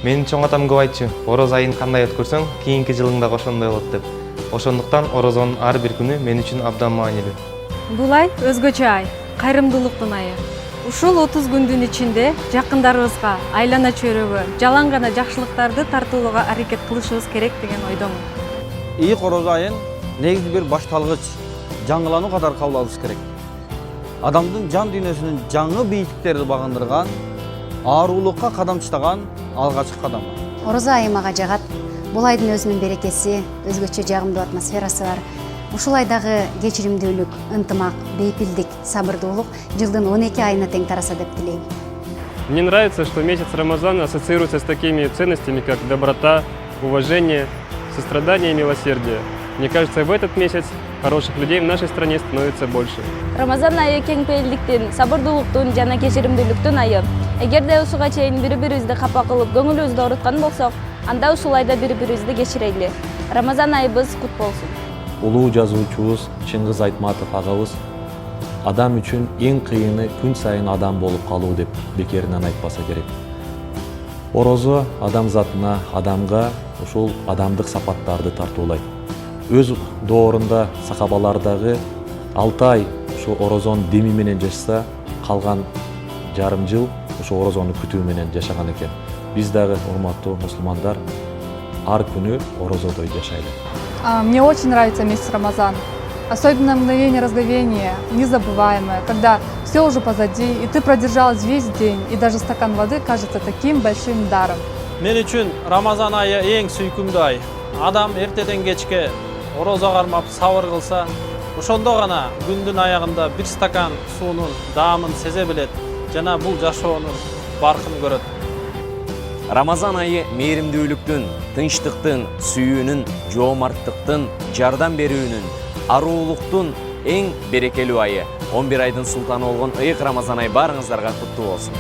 Менин чоң атам көп айтчу, ороз айын кандай өткөрсөң, кийинки жылың да ошондой болот деп. Ошондуктан орозонун ар бир күнү мен үчүн абдан маанилүү. Бул ай өзгөчө ай, кайрымдуулуктун айы. Ушул 30 күндүн ичинде жакындарыбызга, айлана чөйрөгө жалаң гана жакшылыктарды тартуулоого аракет кылышыбыз керек деген ойдомун. Ийик ороз айын негизи бир башталгыч, жаңылануу катары кабыл алыш керек. Адамдын жан дүйнөсүнүн жаңы бийиктиктерди багындырган, ааруулукка кадам таштаган алгачкы кадам. Ороз айы мага жагат. Бул айдын өзүнүн берекеси, өзгөчө жагымдуу атмосферасы бар. Ушул айдагы кечиримдүүлүк, ынтымак, бейпилдик, сабырдуулук жылдын 12 айына тең тараса деп тилейм. Мне нравится, что месяц Рамазан ассоциируется с такими ценностями, как доброта, уважение, сострадание и милосердие. Мне кажется, в этот месяц хороших людей в нашей стране становится больше. Рамазан айы кеңпейилдиктин, сабырдуулуктун жана кечиримдүүлүктүн айы. Эгерде усуга чейин бири-бирибизди капа кылып, көңүлүбүздү ооруткан болсок, анда ушул айда бири-бирибизди кечирели. Рамазан айыбыз кут болсун. Улуу жазуучубуз Чыңгыз Айтматов агабыз адам үчүн эң кыйыны күн сайын адам болуп калуу деп бекеринен айтпаса керек. Орозо адамзатына, адамга ушул адамдык сапаттарды тартуулайт. Өз доорунда сахабалардагы 6 ай ушу орозонун деми менен жашса, калган жарым жыл ушу орозону күтүү менен жашаган экен. Биз дагы, урматтуу мусулмандар, ар күнү орозодой жашайлы. Мне очень нравится месяц Рамазан. Особенно мгновение разговения, незабываемое, когда все уже позади, и ты продержалась весь день, и даже стакан воды кажется таким большим даром. Мен үчүн Рамазан айы эң сүйкүмдүү ай. Адам эртеден кечке орозо кармап сабыр кылса, ошондо гана күндүн аягында бир стакан суунун даамын сезе билет жана бул жашоонун баркын көрөт. Рамазан айы мээримдүүлүктүн, тынчтыктын, сүйүүнүн, жоомарттыктын, жардам берүүнүн, аруулуктун эң берекелүү айы. 11 айдын султаны болгон ыйык Рамазан айы баарыңыздарга куттуу болсун.